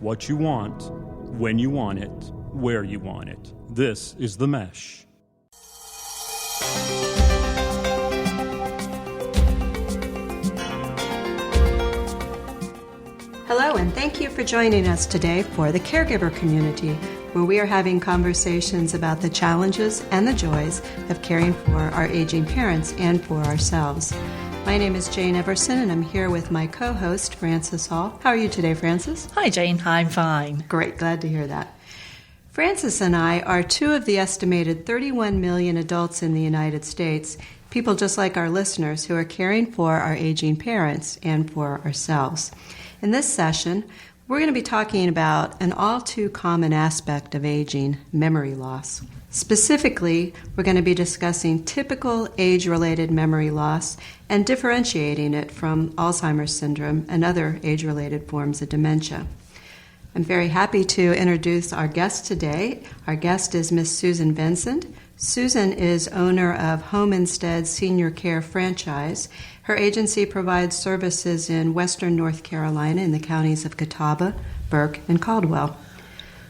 what you want, when you want it, where you want it. This is The Mesh. Hello, and thank you for joining us today for the Caregiver Community, where we are having conversations about the challenges and the joys of caring for our aging parents and for ourselves. My name is Jane Everson, and I'm here with my co-host, Frances Hall. How are you today, Frances? Hi, Jane. I'm fine. Great. Glad to hear that. Frances and I are two of the estimated 31 million adults in the United States, people just like our listeners who are caring for our aging parents and for ourselves. In this session, we're going to be talking about an all-too-common aspect of aging, memory loss. Specifically, we're going to be discussing typical age-related memory loss and differentiating it from Alzheimer's syndrome and other age-related forms of dementia. I'm very happy to introduce our guest today. Our guest is Miss Susan Vincent. Susan is owner of Home Instead Senior Care Franchise. Her agency provides services in western North Carolina in the counties of Catawba, Burke, and Caldwell.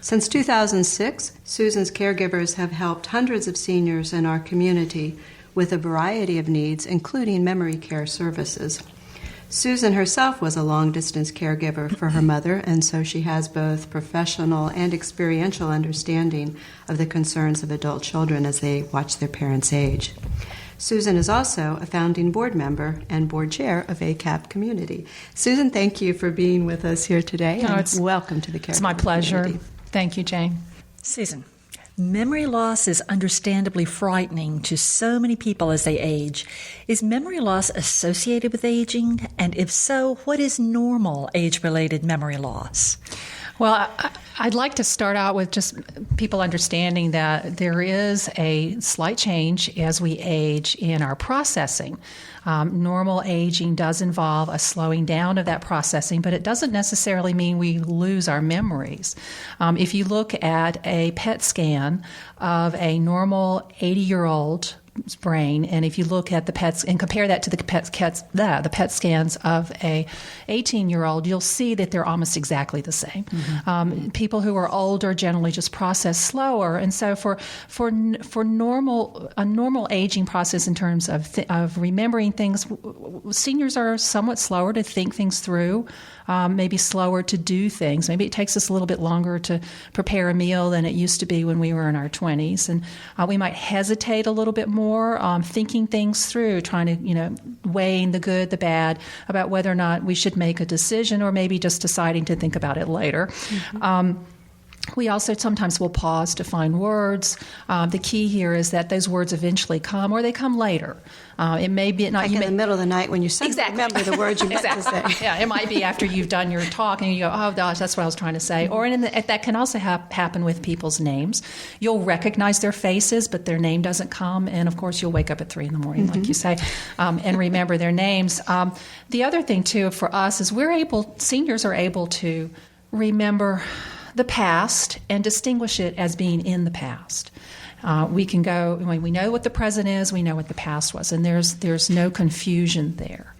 Since 2006, Susan's caregivers have helped hundreds of seniors in our community with a variety of needs, including memory care services. Susan herself was a long-distance caregiver for her mother, and so she has both professional and experiential understanding of the concerns of adult children as they watch their parents age. Susan is also a founding board member and board chair of ACAP Community. Susan, thank you for being with us here today, and welcome to the Caregiver Community. It's my pleasure. Thank you, Jane. Susan, memory loss is understandably frightening to so many people as they age. Is memory loss associated with aging? And if so, what is normal age-related memory loss? Well, I'd like to start out with just people understanding that there is a slight change as we age in our processing. Normal aging does involve a slowing down of that processing, but it doesn't necessarily mean we lose our memories. If you look at a PET scan of a normal 80-year-old brain, and if you look at the PETs and compare that to the PET scans of a 18-year-old, you'll see that they're almost exactly the same. Mm-hmm. People who are older generally just process slower, and so for a normal aging process in terms of remembering things, seniors are somewhat slower to think things through. Maybe slower to do things. Maybe it takes us a little bit longer to prepare a meal than it used to be when we were in our 20s. And we might hesitate a little bit more, thinking things through, trying to, weighing the good, the bad, about whether or not we should make a decision or maybe just deciding to think about it later. Mm-hmm. We also sometimes will pause to find words. The key here is that those words eventually come, or they come later. It may be not in the middle of the night when you remember the words you meant to say. Yeah, it might be after you've done your talk and you go, "Oh gosh, that's what I was trying to say." Mm-hmm. Or that can also happen with people's names. You'll recognize their faces, but their name doesn't come, and of course you'll wake up at 3 a.m, mm-hmm. like you say, and remember their names. The other thing too for us is seniors are able to remember the past and distinguish it as being in the past. We can go, we know what the present is, we know what the past was, and there's no confusion there.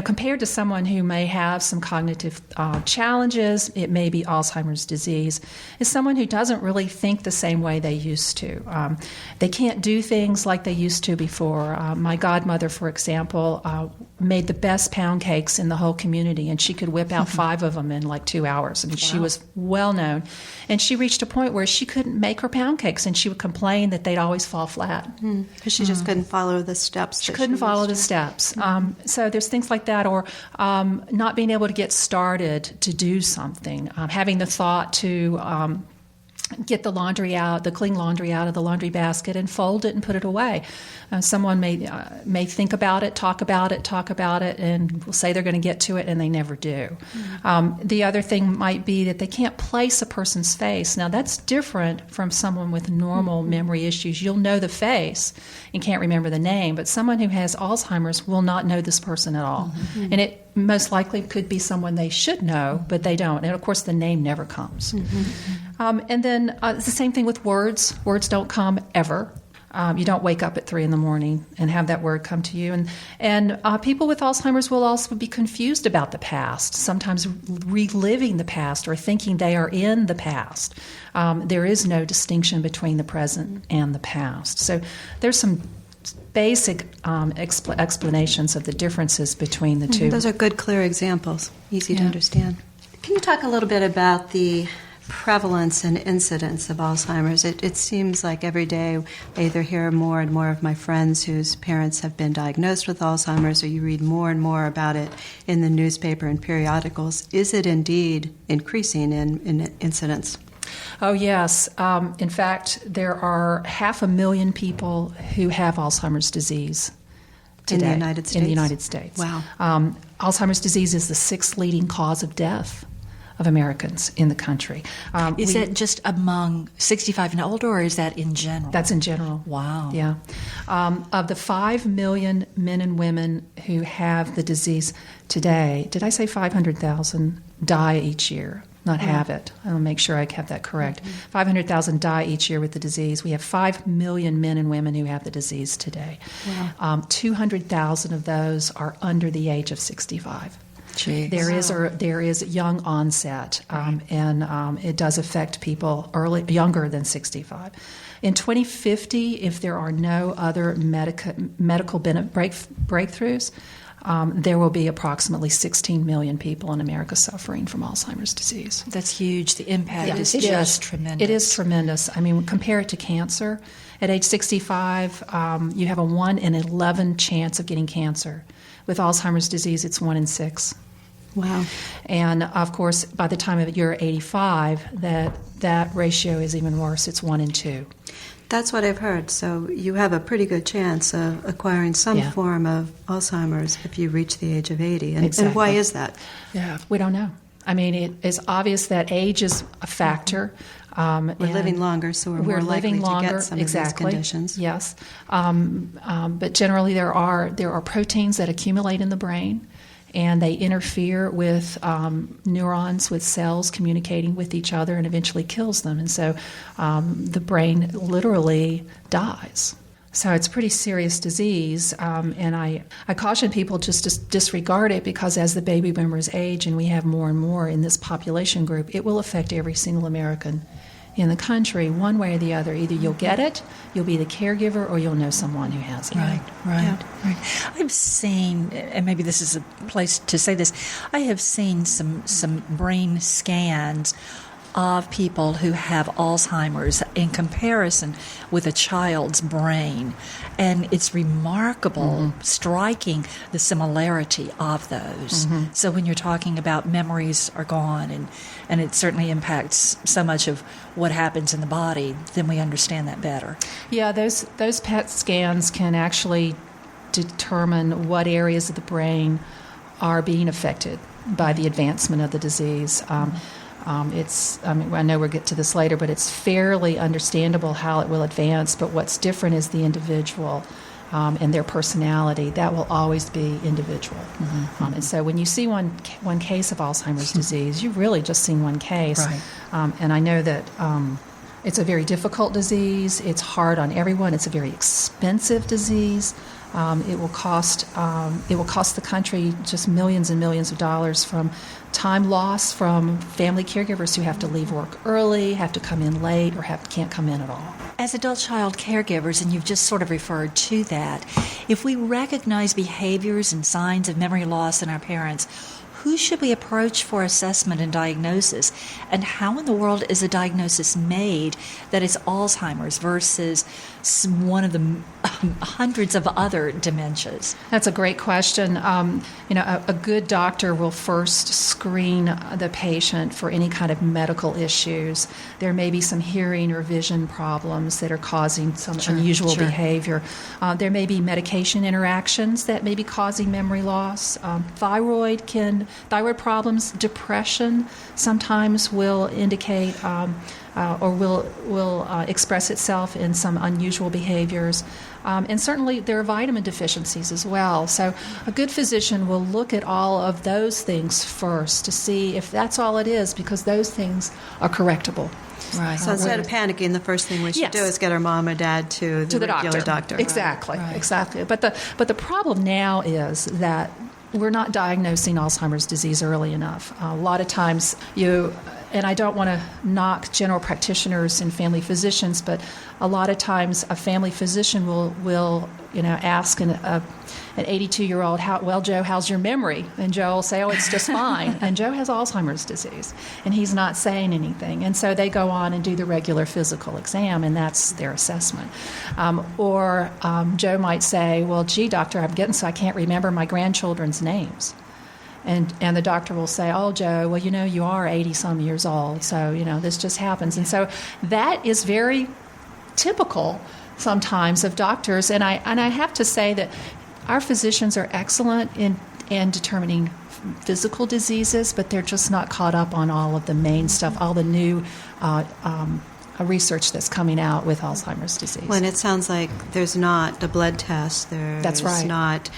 Compared to someone who may have some cognitive challenges, it may be Alzheimer's disease, is someone who doesn't really think the same way they used to. They can't do things like they used to before. My godmother, for example, made the best pound cakes in the whole community, and she could whip out 5 of them in like 2 hours. I mean, She was well known. And she reached a point where she couldn't make her pound cakes, and she would complain that they'd always fall flat. Because she just couldn't follow the steps. She couldn't follow the steps. So there's things like that, or not being able to get started to do something, having the thought to get the clean laundry out of the laundry basket and fold it and put it away. Someone may think about it, talk about it, and will say they're going to get to it, and they never do. Mm-hmm. The other thing might be that they can't place a person's face. Now, that's different from someone with normal memory issues. You'll know the face and can't remember the name, but someone who has Alzheimer's will not know this person at all. Mm-hmm. And it most likely could be someone they should know, but they don't. And, of course, the name never comes. Mm-hmm. And then it's the same thing with words. Words don't come ever. You don't wake up at 3 a.m. and have that word come to you. And people with Alzheimer's will also be confused about the past, sometimes reliving the past or thinking they are in the past. There is no distinction between the present and the past. So there's some basic explanations of the differences between the two. Those are good, clear examples, easy to understand. Can you talk a little bit about the prevalence and incidence of Alzheimer's? It seems like every day I either hear more and more of my friends whose parents have been diagnosed with Alzheimer's, or you read more and more about it in the newspaper and periodicals. Is it indeed increasing in incidence? Oh, yes. In fact, there are 500,000 people who have Alzheimer's disease today. In the United States? In the United States. Wow. Alzheimer's disease is the 6th leading cause of death of Americans in the country. Is that just among 65 and older, or is that in general? That's in general. Wow. Yeah. Of the 5 million men and women who have the disease today, did I say 500,000 die each year? Not have it. I'll make sure I have that correct. 500,000 die each year with the disease. We have 5 million men and women who have the disease today. Wow. 200,000 of those are under the age of 65. Jeez. There is young onset, and it does affect people younger than 65. In 2050, if there are no other medical breakthroughs, there will be approximately 16 million people in America suffering from Alzheimer's disease. That's huge. The impact is just tremendous. It is tremendous. I mean, compare it to cancer. At age 65, you have a 1 in 11 chance of getting cancer. With Alzheimer's disease, it's 1 in 6. Wow. And, of course, by the time you're 85, that ratio is even worse. It's 1 in 2. That's what I've heard. So you have a pretty good chance of acquiring some form of Alzheimer's if you reach the age of 80. And why is that? Yeah, we don't know. I mean, it is obvious that age is a factor. We're living longer, so we're more likely to get some of these conditions. Yes, but generally there are proteins that accumulate in the brain, and they interfere with neurons, with cells communicating with each other, and eventually kills them. And so the brain literally dies. So it's a pretty serious disease, and I caution people just to disregard it, because as the baby boomers age and we have more and more in this population group, it will affect every single American in the country one way or the other. Either you'll get it, you'll be the caregiver, or you'll know someone who has it. Right. I've seen, and maybe this is a place to say this, I have seen some brain scans of people who have Alzheimer's in comparison with a child's brain. And it's remarkable, striking the similarity of those. So when you're talking about memories are gone, and it certainly impacts so much of what happens in the body, then we understand that better. Yeah, those PET scans can actually determine what areas of the brain are being affected by the advancement of the disease. I know we'll get to this later, but it's fairly understandable how it will advance. But what's different is the individual and their personality. That will always be individual. And so when you see one case of Alzheimer's disease, you've really just seen one case. Right. And I know that it's a very difficult disease. It's hard on everyone. It's a very expensive disease. It will cost the country just millions and millions of dollars from time loss from family caregivers who have to leave work early, have to come in late, or can't come in at all. As adult child caregivers, and you've just sort of referred to that, if we recognize behaviors and signs of memory loss in our parents, who should we approach for assessment and diagnosis? And how in the world is a diagnosis made that it's Alzheimer's versus one of the hundreds of other dementias? That's a great question. A good doctor will first screen the patient for any kind of medical issues. There may be some hearing or vision problems that are causing some unusual behavior. There may be medication interactions that may be causing memory loss. Thyroid can thyroid problems, depression sometimes will indicate or will express itself in some unusual behaviors. And certainly there are vitamin deficiencies as well. So a good physician will look at all of those things first to see if that's all it is, because those things are correctable. Right. So instead of panicking, the first thing we should do is get our mom or dad to the regular doctor. Exactly, Right. exactly. But the problem now is that we're not diagnosing Alzheimer's disease early enough. A lot of times and I don't want to knock general practitioners and family physicians, but a lot of times a family physician will ask an 82-year-old, Joe, how's your memory? And Joe will say, oh, it's just fine. And Joe has Alzheimer's disease, and he's not saying anything. And so they go on and do the regular physical exam, and that's their assessment. Or Joe might say, well, gee, doctor, I'm getting so I can't remember my grandchildren's names. And the doctor will say, oh, Joe, well, you are 80-some years old, so, this just happens. And so that is very typical sometimes of doctors. And I have to say that our physicians are excellent in determining physical diseases, but they're just not caught up on all of the main stuff, all the new research that's coming out with Alzheimer's disease. Well, and it sounds like there's not a blood test. That's right. Not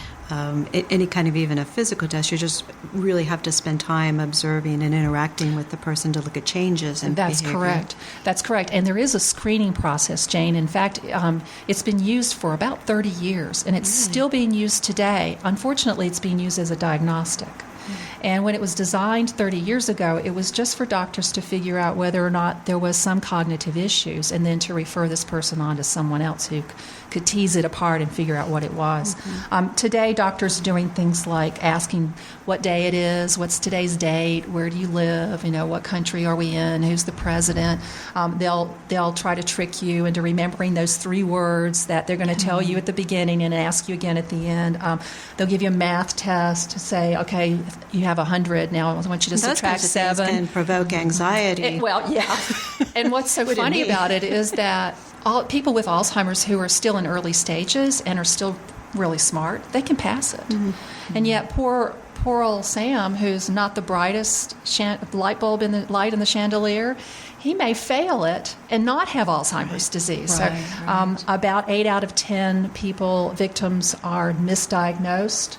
any kind of even a physical test. You just really have to spend time observing and interacting with the person to look at changes in behavior. Correct. That's correct. And there is a screening process, Jane. In fact, it's been used for about 30 years, and it's still being used today. Unfortunately, it's being used as a diagnostic. And when it was designed 30 years ago, it was just for doctors to figure out whether or not there was some cognitive issues, and then to refer this person on to someone else who could tease it apart and figure out what it was. Today, doctors are doing things like asking what day it is, what's today's date, where do you live, what country are we in, who's the president. They'll try to trick you into remembering those 3 words that they're going to tell you at the beginning and ask you again at the end. They'll give you a math test to say, okay, you have 100. Now I want you to subtract 7. Those can provoke anxiety. And what's so funny about it is that all people with Alzheimer's who are still in early stages and are still really smart, they can pass it. And yet poor old Sam, who's not the brightest light bulb in the chandelier, he may fail it and not have Alzheimer's disease. Right. So about 8 out of 10 victims are misdiagnosed,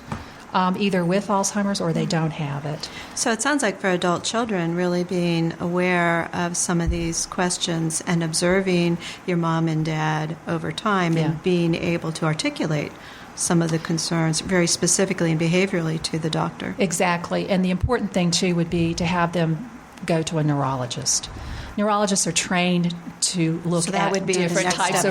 either with Alzheimer's or they don't have it. So it sounds like for adult children, really being aware of some of these questions and observing your mom and dad over time and being able to articulate some of the concerns very specifically and behaviorally to the doctor. Exactly. And the important thing, too, would be to have them go to a neurologist. Neurologists are trained to look at different types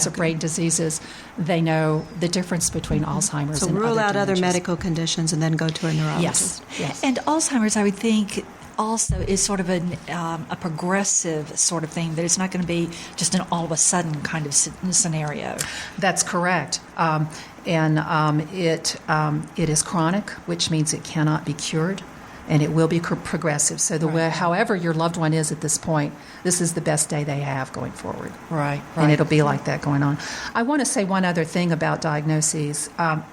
of brain diseases. They know the difference between Alzheimer's and other rule out other dementias. medical conditions and then go to a neurologist. Yes. And Alzheimer's, I would think, also is sort of a progressive sort of thing, that it's not going to be just an all of a sudden kind of scenario. That's correct. It is chronic, which means it cannot be cured. And it will be progressive. So however your loved one is at this point, this is the best day they have going forward. Right. And it'll be like that going on. I want to say one other thing about diagnoses.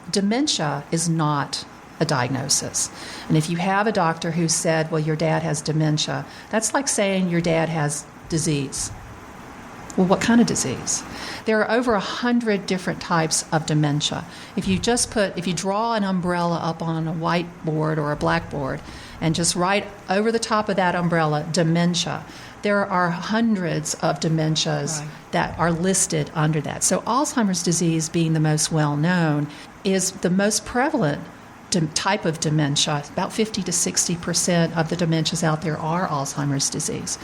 Dementia is not a diagnosis. And if you have a doctor who said, well, your dad has dementia, that's like saying your dad has disease. Well, what kind of disease? There are over 100 different types of dementia. If you draw an umbrella up on a whiteboard or a blackboard and just write over the top of that umbrella, dementia, there are hundreds of dementias that are listed under that. So Alzheimer's disease, being the most well-known, is the most prevalent type of dementia. About 50 to 60% of the dementias out there are Alzheimer's disease.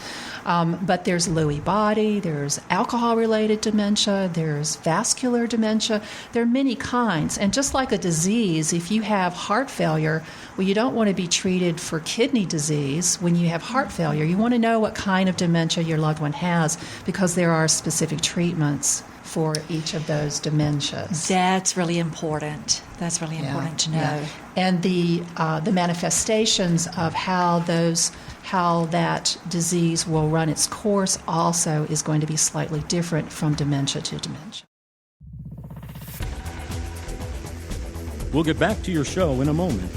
But there's Lewy body, there's alcohol-related dementia, there's vascular dementia. There are many kinds. And just like a disease, if you have heart failure, well, you don't want to be treated for kidney disease when you have heart failure. You want to know what kind of dementia your loved one has, because there are specific treatments for each of those dementias. That's really important. That's really important to know. Yeah. And the manifestations of how that disease will run its course also is going to be slightly different from dementia to dementia. We'll get back to your show in a moment.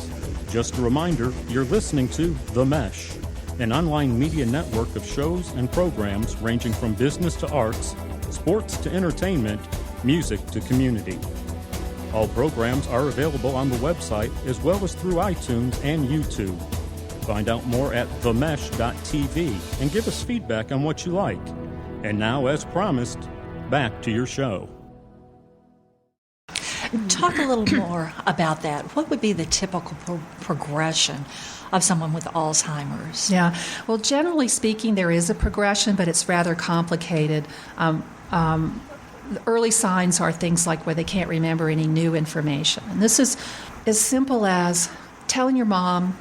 Just a reminder, you're listening to The Mesh, an online media network of shows and programs ranging from business to arts, sports to entertainment, music to community. All programs are available on the website as well as through iTunes and YouTube. Find out more at themesh.tv and give us feedback on what you like. And now, as promised, back to your show. Talk a little more about that. What would be the typical progression of someone with Alzheimer's? Yeah, well, generally speaking, there is a progression, but it's rather complicated. The early signs are things like where they can't remember any new information. And this is as simple as telling your mom,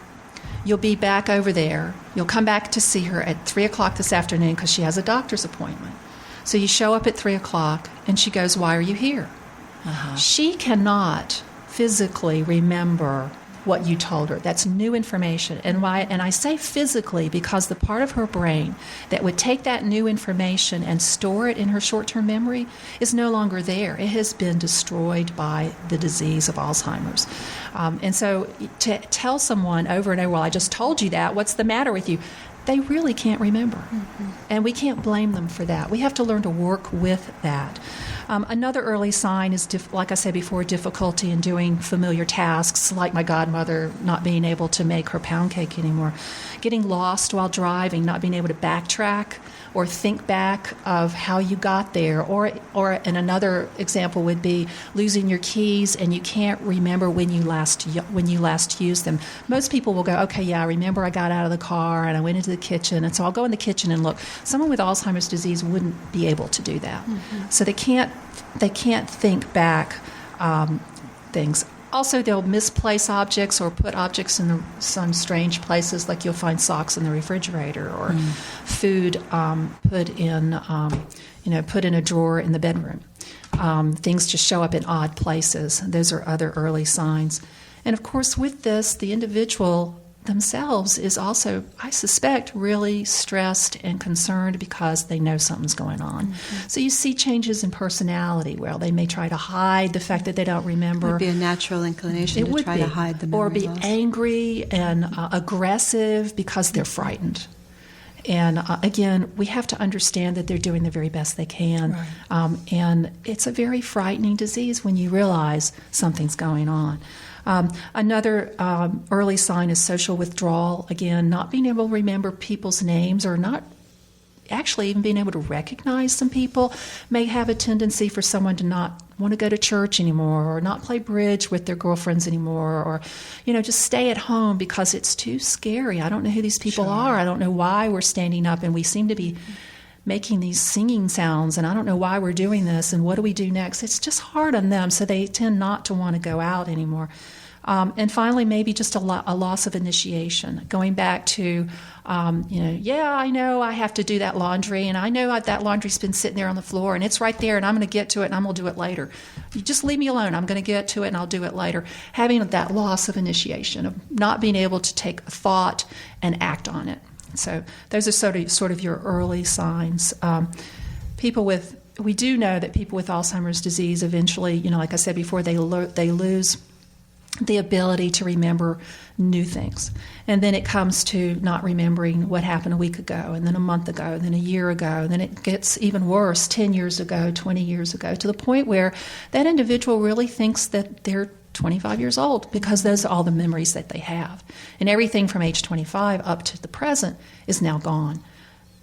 you'll be back over there. You'll come back to see her at 3 o'clock this afternoon because she has a doctor's appointment. So you show up at 3 o'clock, and she goes, why are you here? She cannot physically remember what you told her. That's new information. And I say physically because the part of her brain that would take that new information and store it in her short-term memory is no longer there. It has been destroyed by the disease of Alzheimer's. And so to tell someone over and over, well, I just told you that, what's the matter with you? They really can't remember. Mm-hmm. And we can't blame them for that. We have to learn to work with that. Another early sign is, like I said before, difficulty in doing familiar tasks, like my godmother not being able to make her pound cake anymore, getting lost while driving, not being able to backtrack or think back of how you got there, and another example would be losing your keys and you can't remember when you last used them. Most people will go, okay, yeah, I remember I got out of the car and I went into the kitchen, and so I'll go in the kitchen and look. Someone with Alzheimer's disease wouldn't be able to do that. Mm-hmm. So they can't think back things. Also, they'll misplace objects or put objects in some strange places, like you'll find socks in the refrigerator or food put in a drawer in the bedroom. Things just show up in odd places. Those are other early signs. And of course, with this, the individual themselves is also, I suspect, really stressed and concerned because they know something's going on. Mm-hmm. So you see changes in personality where they may try to hide the fact that they don't remember. It would be a natural inclination to try to hide the memory or be loss. Angry and aggressive because they're frightened. And again, we have to understand that they're doing the very best they can. Right. And it's a very frightening disease when you realize something's going on. Another early sign is social withdrawal. Again, not being able to remember people's names or not actually even being able to recognize some people may have a tendency for someone to not want to go to church anymore or not play bridge with their girlfriends anymore or, just stay at home because it's too scary. I don't know who these people are. I don't know why we're standing up and we seem to be making these singing sounds, and I don't know why we're doing this, and what do we do next? It's just hard on them, so they tend not to want to go out anymore. And finally, maybe just a loss of initiation, going back to, I know I have to do that laundry, and I know that laundry's been sitting there on the floor, and it's right there, and I'm going to get to it, and I'm going to do it later. You just leave me alone. I'm going to get to it, and I'll do it later. Having that loss of initiation, of not being able to take a thought and act on it. So those are sort of your early signs. We do know that people with Alzheimer's disease eventually, like I said before, they lose the ability to remember new things. And then it comes to not remembering what happened a week ago, and then a month ago, and then a year ago, and then it gets even worse 10 years ago, 20 years ago, to the point where that individual really thinks that they're 25 years old because those are all the memories that they have. And everything from age 25 up to the present is now gone.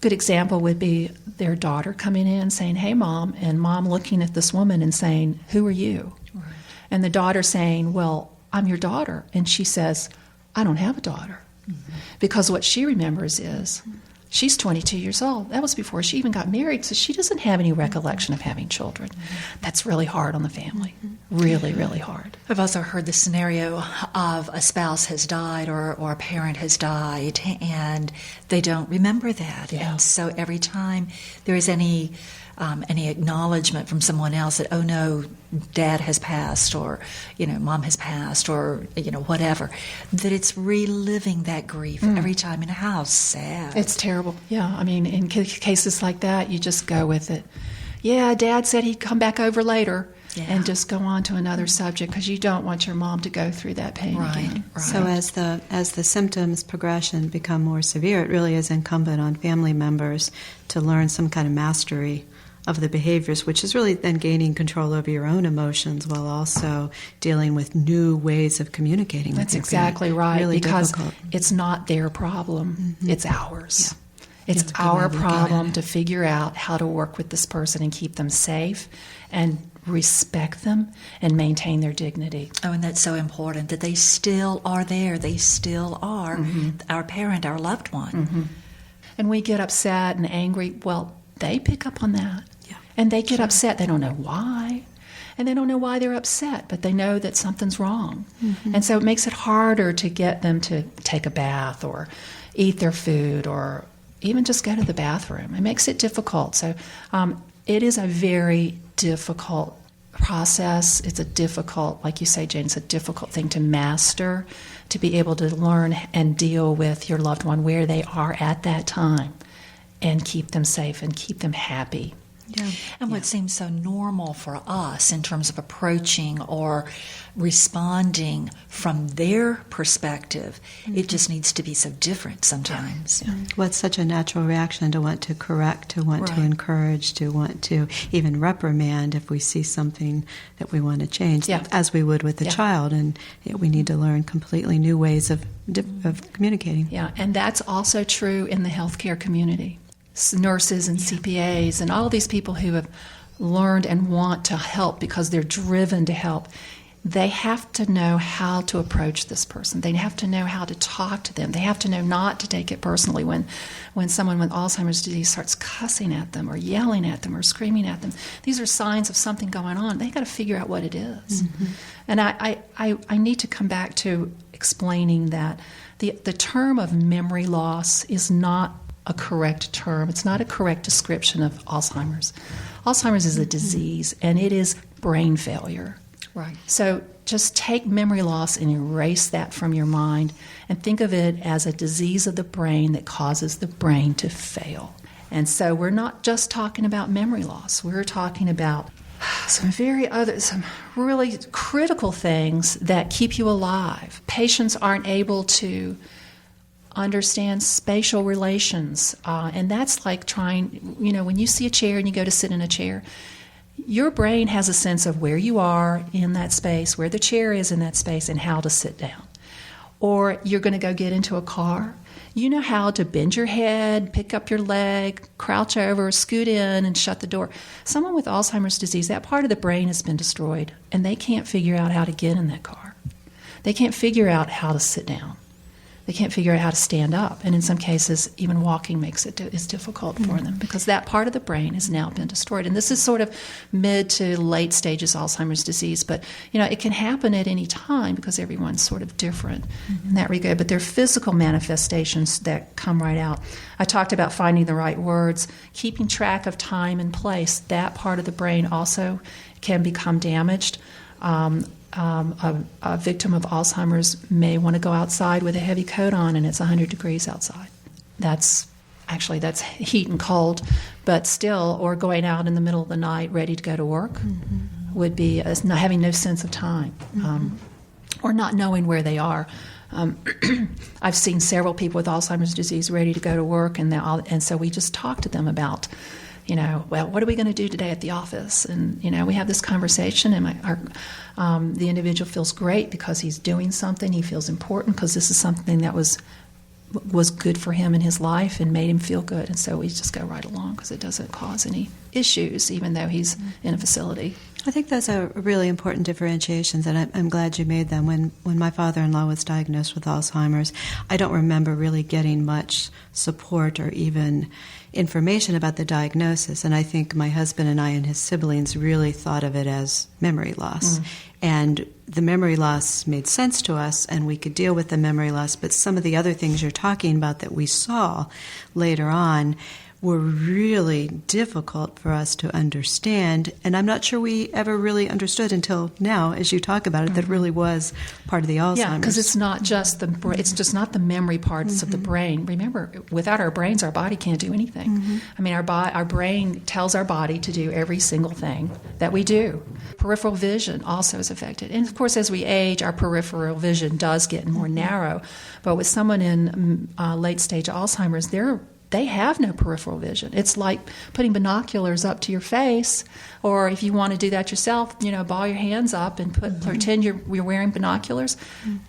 Good example would be their daughter coming in saying, hey, Mom, and Mom looking at this woman and saying, who are you? Right. And the daughter saying, well, I'm your daughter. And she says, I don't have a daughter. Mm-hmm. Because what she remembers is she's 22 years old. That was before she even got married, so she doesn't have any recollection of having children. Mm-hmm. That's really hard on the family. Mm-hmm. Really, really hard. I've also heard the scenario of a spouse has died or a parent has died, and they don't remember that. Yeah. And so every time there is any acknowledgement from someone else that, oh no, Dad has passed, or Mom has passed, or whatever, that it's reliving that grief every time. And how sad. It's terrible. Yeah, I mean, in cases like that, you just go with it. Yeah, Dad said he'd come back over later. and just go on to another subject because you don't want your mom to go through that pain again. Right. So as the symptoms progression become more severe, it really is incumbent on family members to learn some kind of mastery of the behaviors, which is really then gaining control over your own emotions while also dealing with new ways of communicating. That's with your exactly parent. right, Really because difficult. it's not their problem, it's ours. Yeah. It's That's a good way our of looking at problem it. to figure out how to work with this person and keep them safe and respect them and maintain their dignity. Oh, and that's so important that they still are there. They still are our parent, our loved one. And we get upset and angry. Well, they pick up on that. Yeah. And they get upset. They don't know why. And they don't know why they're upset, but they know that something's wrong. And so it makes it harder to get them to take a bath or eat their food or even just go to the bathroom. It makes it difficult. So it is a very difficult process. It's a difficult, like you say, Jane, it's a difficult thing to master, to be able to learn and deal with your loved one where they are at that time and keep them safe and keep them happy. Yeah. And what seems so normal for us in terms of approaching or responding from their perspective, it just needs to be so different sometimes. What's such a natural reaction to want to correct, to want to Right. encourage, to want to even reprimand if we see something that we want to change, Yeah. as we would with the Yeah. child. And we need to learn completely new ways of communicating. Yeah, and that's also true in the healthcare community. Nurses and CPAs and all these people who have learned and want to help because they're driven to help, they have to know how to approach this person. They have to know how to talk to them. They have to know not to take it personally when someone with Alzheimer's disease starts cussing at them or yelling at them or screaming at them. These are signs of something going on. They got to figure out what it is. And I need to come back to explaining that the term of memory loss is not a correct term. It's not a correct description of Alzheimer's. Alzheimer's is a disease, and it is brain failure. Right. So just take memory loss and erase that from your mind and think of it as a disease of the brain that causes the brain to fail. And so we're not just talking about memory loss. We're talking about some really critical things that keep you alive. Patients aren't able to understand spatial relations, and that's like trying, when you see a chair and you go to sit in a chair, your brain has a sense of where you are in that space, where the chair is in that space, and how to sit down. Or you're going to go get into a car. You know how to bend your head, pick up your leg, crouch over, scoot in, and shut the door. Someone with Alzheimer's disease, that part of the brain has been destroyed, and they can't figure out how to get in that car. They can't figure out how to sit down. They can't figure out how to stand up. And in some cases, even walking is difficult for them because that part of the brain has now been destroyed. And this is sort of mid to late stages Alzheimer's disease. But, it can happen at any time because everyone's sort of different in that regard. But there are physical manifestations that come right out. I talked about finding the right words, keeping track of time and place. That part of the brain also can become damaged. A victim of Alzheimer's may want to go outside with a heavy coat on and it's 100 degrees outside. That's heat and cold, but still, or going out in the middle of the night ready to go to work would be having no sense of time or not knowing where they are. I've seen several people with Alzheimer's disease ready to go to work, and so we just talk to them about, well, what are we going to do today at the office? And, we have this conversation, and the individual feels great because he's doing something. He feels important because this is something that was good for him in his life and made him feel good. And so we just go right along because it doesn't cause any issues, even though he's in a facility. I think those are really important differentiations, and I'm glad you made them. When my father-in-law was diagnosed with Alzheimer's, I don't remember really getting much support or even information about the diagnosis, and I think my husband and I and his siblings really thought of it as memory loss. And the memory loss made sense to us, and we could deal with the memory loss, but some of the other things you're talking about that we saw later on were really difficult for us to understand, and I'm not sure we ever really understood until now, as you talk about it, that really was part of the Alzheimer's. Yeah, because it's not just it's just not the memory parts of the brain. Remember, without our brains, our body can't do anything. I mean, our brain tells our body to do every single thing that we do. Peripheral vision also is affected, and of course, as we age, our peripheral vision does get more narrow. But with someone in late stage Alzheimer's, they have no peripheral vision. It's like putting binoculars up to your face, or if you want to do that yourself, ball your hands up and pretend you're wearing binoculars.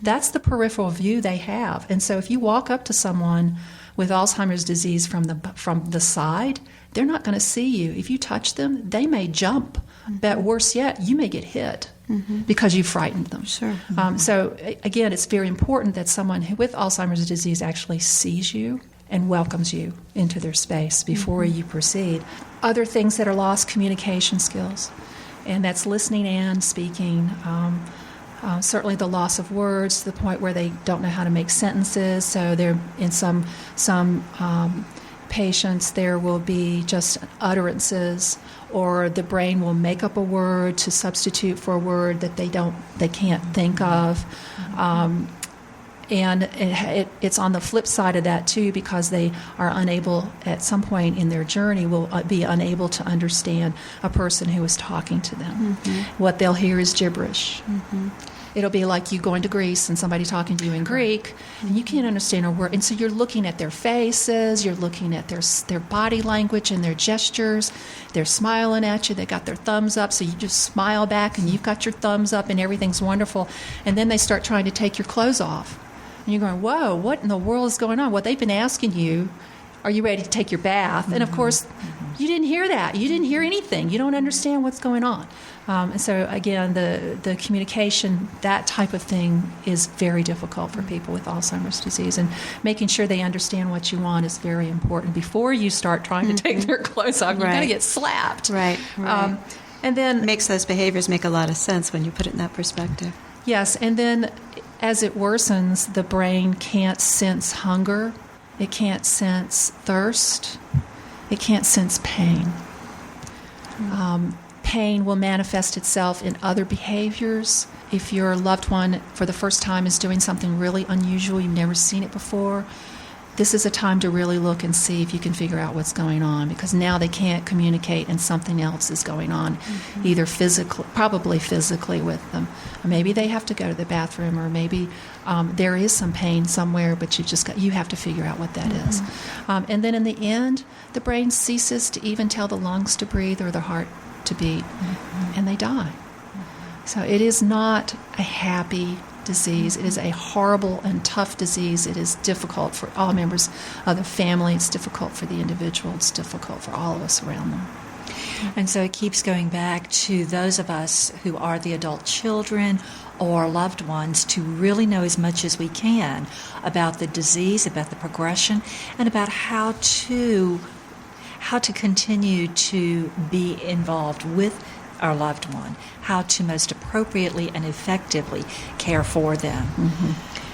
That's the peripheral view they have. And so if you walk up to someone with Alzheimer's disease from the side, they're not going to see you. If you touch them, they may jump. But worse yet, you may get hit because you frightened them. Sure. So again, it's very important that someone with Alzheimer's disease actually sees you and welcomes you into their space before you proceed. Other things that are lost, communication skills, and that's listening and speaking. Certainly the loss of words to the point where they don't know how to make sentences. So there, in some patients, there will be just utterances, or the brain will make up a word to substitute for a word that they can't think of. And it's on the flip side of that, too, because they are unable, at some point in their journey, will be unable to understand a person who is talking to them. What they'll hear is gibberish. It'll be like you going to Greece and somebody talking to you in Greek, and you can't understand a word. And so you're looking at their faces, you're looking at their body language and their gestures. They're smiling at you. They got their thumbs up, so you just smile back, and you've got your thumbs up, and everything's wonderful. And then they start trying to take your clothes off. And you're going, whoa, what in the world is going on? Well, they've been asking you, are you ready to take your bath? And, of course, you didn't hear that. You didn't hear anything. You don't understand what's going on. And so, again, the communication, that type of thing is very difficult for people with Alzheimer's disease. And making sure they understand what you want is very important before you start trying to take their clothes off. You're going to get slapped. Right. And then it makes those behaviors make a lot of sense when you put it in that perspective. Yes, and then as it worsens, the brain can't sense hunger. It can't sense thirst. It can't sense pain. Pain will manifest itself in other behaviors. If your loved one, for the first time, is doing something really unusual, you've never seen it before, this is a time to really look and see if you can figure out what's going on, because now they can't communicate and something else is going on, either probably physically with them. Or maybe they have to go to the bathroom, or maybe there is some pain somewhere, but you have to figure out what that is. And then in the end, the brain ceases to even tell the lungs to breathe or the heart to beat, and they die. So it is not a happy disease. It is a horrible and tough disease. It is difficult for all members of the family. It's difficult for the individual. It's difficult for all of us around them. And so it keeps going back to those of us who are the adult children or loved ones to really know as much as we can about the disease, about the progression, and about how to continue to be involved with our loved one, how to most appropriately and effectively care for them.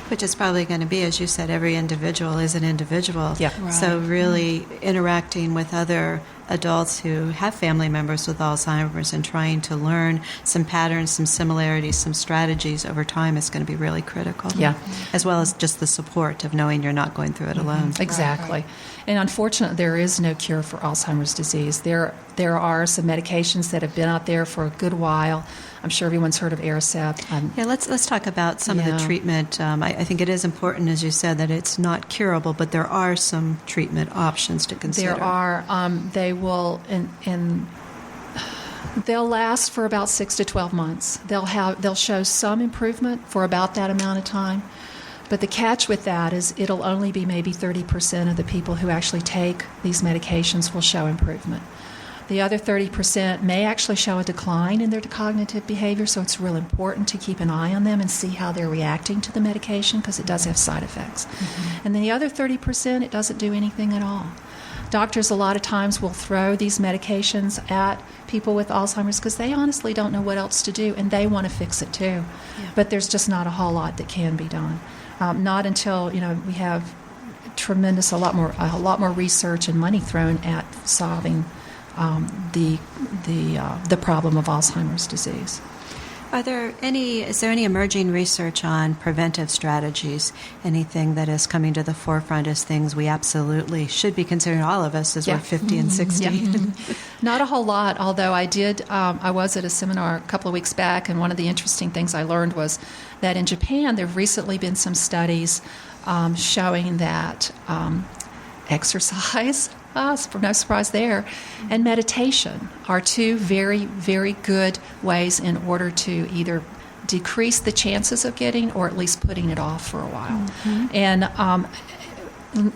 Which is probably going to be, as you said, every individual is an individual. Yeah. Right. So really interacting with other adults who have family members with Alzheimer's and trying to learn some patterns, some similarities, some strategies over time is going to be really critical. Yeah. As well as just the support of knowing you're not going through it alone. Exactly. And unfortunately, there is no cure for Alzheimer's disease. There are some medications that have been out there for a good while. I'm sure everyone's heard of Aricept. Let's talk about some of the treatment. I think it is important, as you said, that it's not curable, but there are some treatment options to consider. There are. They'll last for about 6 to 12 months. They'll show some improvement for about that amount of time. But the catch with that is it'll only be maybe 30% of the people who actually take these medications will show improvement. The other 30% may actually show a decline in their cognitive behavior, so it's real important to keep an eye on them and see how they're reacting to the medication, because it does have side effects. And then the other 30%, it doesn't do anything at all. Doctors a lot of times will throw these medications at people with Alzheimer's because they honestly don't know what else to do, and they want to fix it too. Yeah. But there's just not a whole lot that can be done. Not until we have a lot more research and money thrown at solving the problem of Alzheimer's disease. Is there any emerging research on preventive strategies? Anything that is coming to the forefront as things we absolutely should be considering, all of us, as we're 50 and 60? Yeah. Not a whole lot, although I was at a seminar a couple of weeks back, and one of the interesting things I learned was that in Japan there have recently been some studies showing that exercise, no surprise there, and meditation are two very, very good ways in order to either decrease the chances of getting or at least putting it off for a while. Mm-hmm.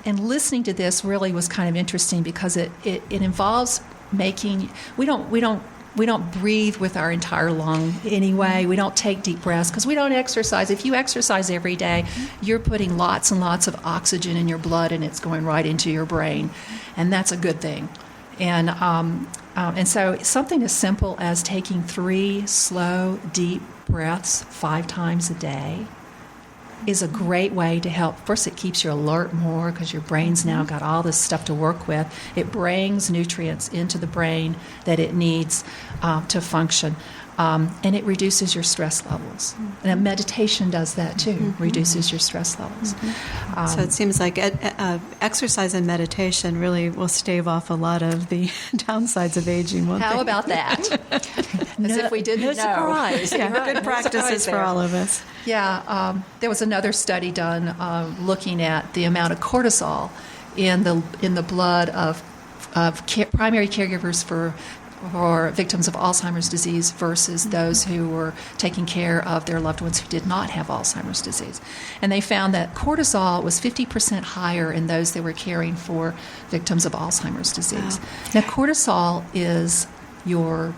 And listening to this really was kind of interesting because it involves making, we don't breathe with our entire lung anyway. We don't take deep breaths because we don't exercise. If you exercise every day, you're putting lots and lots of oxygen in your blood, and it's going right into your brain, and that's a good thing. And so something as simple as taking 3 slow, deep breaths 5 times a day is a great way to help. First, it keeps you alert more because your brain's now got all this stuff to work with. It brings nutrients into the brain that it needs to function. And it reduces your stress levels. And meditation does that too, reduces your stress levels. So it seems like exercise and meditation really will stave off a lot of the downsides of aging, won't they? How about that? As if we didn't know. Surprise. Yeah, good practices for all of us. Yeah, there was another study done looking at the amount of cortisol in the blood of primary caregivers for victims of Alzheimer's disease versus those who were taking care of their loved ones who did not have Alzheimer's disease. And they found that cortisol was 50% higher in those that were caring for victims of Alzheimer's disease. Wow. Now, cortisol is your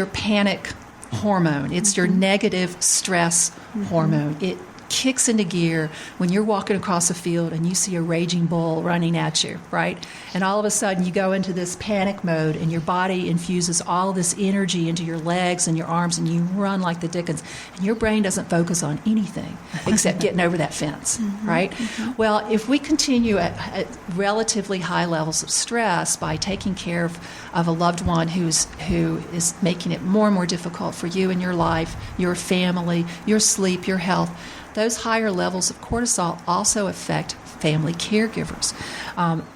panic hormone. It's your negative stress hormone. It kicks into gear when you're walking across a field and you see a raging bull running at you, right? And all of a sudden you go into this panic mode and your body infuses all this energy into your legs and your arms and you run like the dickens. And your brain doesn't focus on anything except getting over that fence, right? Well, if we continue at relatively high levels of stress by taking care of a loved one who is making it more and more difficult for you and your life, your family, your sleep, your health, those higher levels of cortisol also affect family caregivers.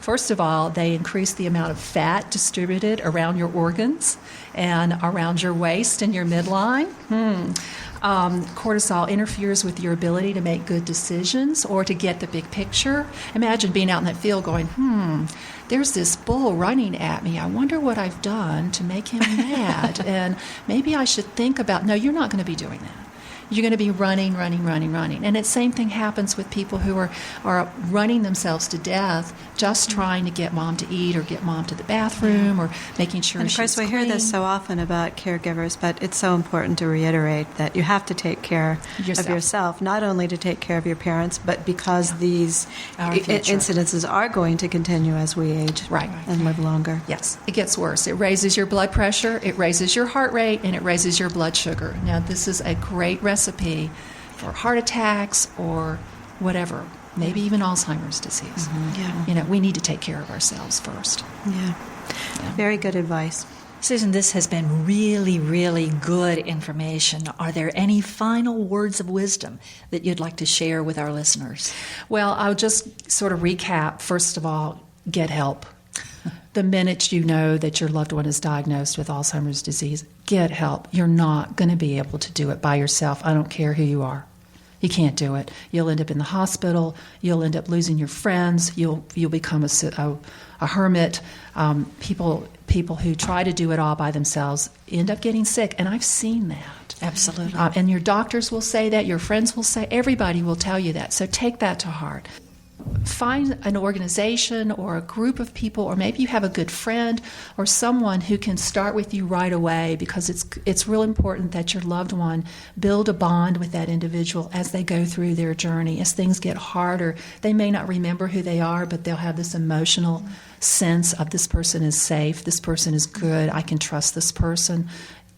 First of all, they increase the amount of fat distributed around your organs and around your waist and your midline. Cortisol interferes with your ability to make good decisions or to get the big picture. Imagine being out in that field going, there's this bull running at me. I wonder what I've done to make him mad. And maybe I should think about, no, you're not going to be doing that. You're going to be running. And the same thing happens with people who are running themselves to death just trying to get mom to eat or get mom to the bathroom or making sure she's clean. And of course, we hear this so often about caregivers, but it's so important to reiterate that you have to take care of yourself, not only to take care of your parents, but because these incidences are going to continue as we age and live longer. Yes, it gets worse. It raises your blood pressure, it raises your heart rate, and it raises your blood sugar. Now, this is a great recipe for heart attacks or whatever, maybe even Alzheimer's disease. We need to take care of ourselves first. Very good advice. Susan, this has been really, really good information. Are there any final words of wisdom that you'd like to share with our listeners? Well, I'll just sort of recap. First of all, get help. The minute you know that your loved one is diagnosed with Alzheimer's disease, get help. You're not going to be able to do it by yourself. I don't care who you are. You can't do it. You'll end up in the hospital. You'll end up losing your friends. You'll become a hermit. People who try to do it all by themselves end up getting sick, and I've seen that. Absolutely. And your doctors will say that. Your friends will say. Everybody will tell you that. So take that to heart. Find an organization or a group of people, or maybe you have a good friend or someone who can start with you right away, because it's real important that your loved one build a bond with that individual as they go through their journey. As things get harder, they may not remember who they are, but they'll have this emotional sense of this person is safe, this person is good, I can trust this person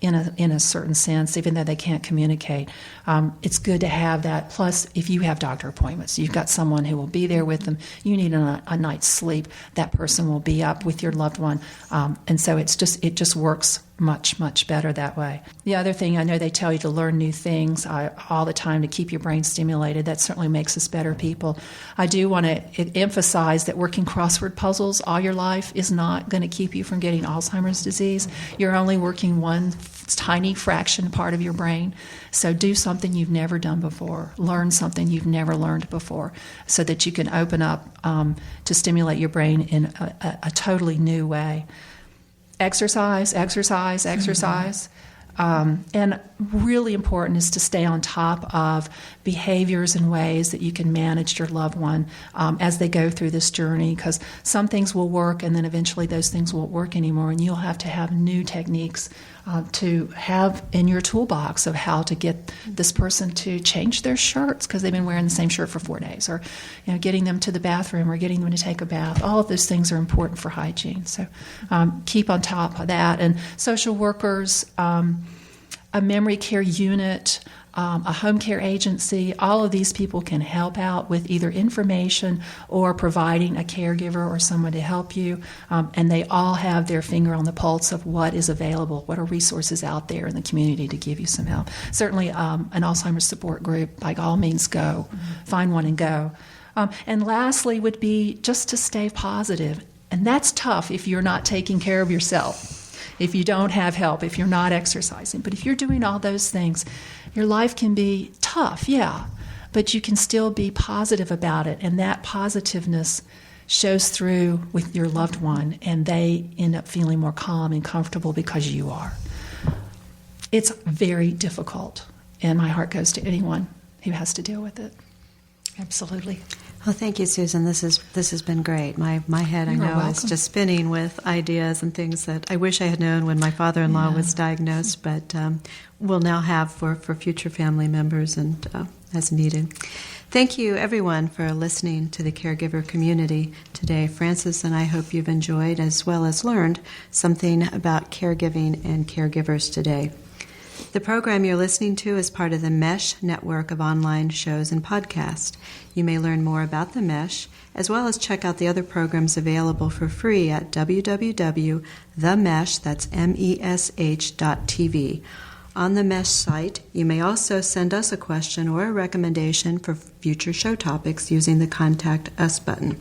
in a certain sense, even though they can't communicate. It's good to have that. Plus, if you have doctor appointments, you've got someone who will be there with them. You need a night's sleep. That person will be up with your loved one, and so it just works much better that way. The other thing, I know they tell you to learn new things all the time to keep your brain stimulated. That certainly makes us better people. I do want to emphasize that working crossword puzzles all your life is not going to keep you from getting Alzheimer's disease. You're only working one tiny fraction part of your brain. So do something you've never done before. Learn something you've never learned before so that you can open up to stimulate your brain in a totally new way. Exercise. And really important is to stay on top of behaviors and ways that you can manage your loved one as they go through this journey, because some things will work and then eventually those things won't work anymore, and you'll have to have new techniques to have in your toolbox of how to get this person to change their shirts because they've been wearing the same shirt for 4 days, or getting them to the bathroom or getting them to take a bath. All of those things are important for hygiene. So keep on top of that. And social workers, a memory care unit, a home care agency, all of these people can help out with either information or providing a caregiver or someone to help you. And they all have their finger on the pulse of what is available, what are resources out there in the community to give you some help. Certainly an Alzheimer's support group, by all means, go. Find one and go. And lastly would be just to stay positive. And that's tough if you're not taking care of yourself. If you don't have help, if you're not exercising. But if you're doing all those things, your life can be tough, yeah, but you can still be positive about it. And that positiveness shows through with your loved one, and they end up feeling more calm and comfortable because you are. It's very difficult, and my heart goes to anyone who has to deal with it. Absolutely. Well, thank you, Susan. This has been great. My head, I know, is just spinning with ideas and things that I wish I had known when my father-in-law was diagnosed, but we'll now have for future family members and as needed. Thank you, everyone, for listening to the Caregiver Community today. Frances and I hope you've enjoyed as well as learned something about caregiving and caregivers today. The program you're listening to is part of the MESH network of online shows and podcasts. You may learn more about the MESH, as well as check out the other programs available for free at www.themesh, that's mesh.tv. On the MESH site, you may also send us a question or a recommendation for future show topics using the Contact Us button.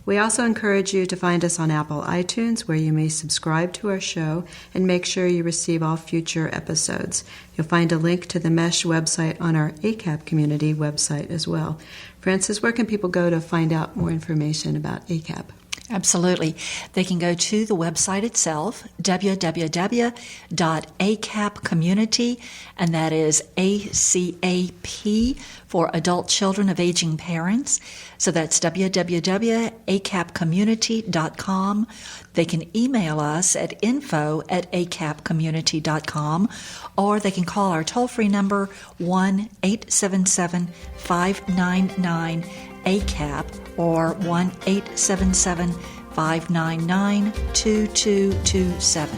We also encourage you to find us on Apple iTunes, where you may subscribe to our show and make sure you receive all future episodes. You'll find a link to the MESH website on our ACAP community website as well. Frances, where can people go to find out more information about ACAP? Absolutely. They can go to the website itself, www.acapcommunity, and that is ACAP for Adult Children of Aging Parents. So that's www.acapcommunity.com. They can email us at info@acapcommunity.com, or they can call our toll-free number 1-877-599-ACAP or 1-877-599-2227.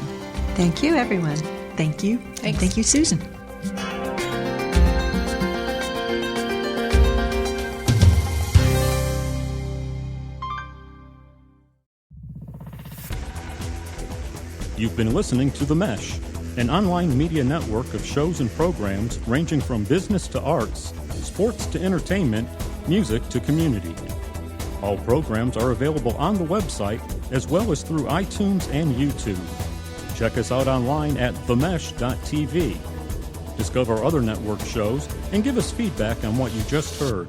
Thank you, everyone. Thank you. Thanks. Thank you, Susan. You've been listening to The Mesh, an online media network of shows and programs ranging from business to arts, sports to entertainment, music to community. All programs are available on the website as well as through iTunes and YouTube. Check us out online at themesh.tv. Discover other network shows and give us feedback on what you just heard.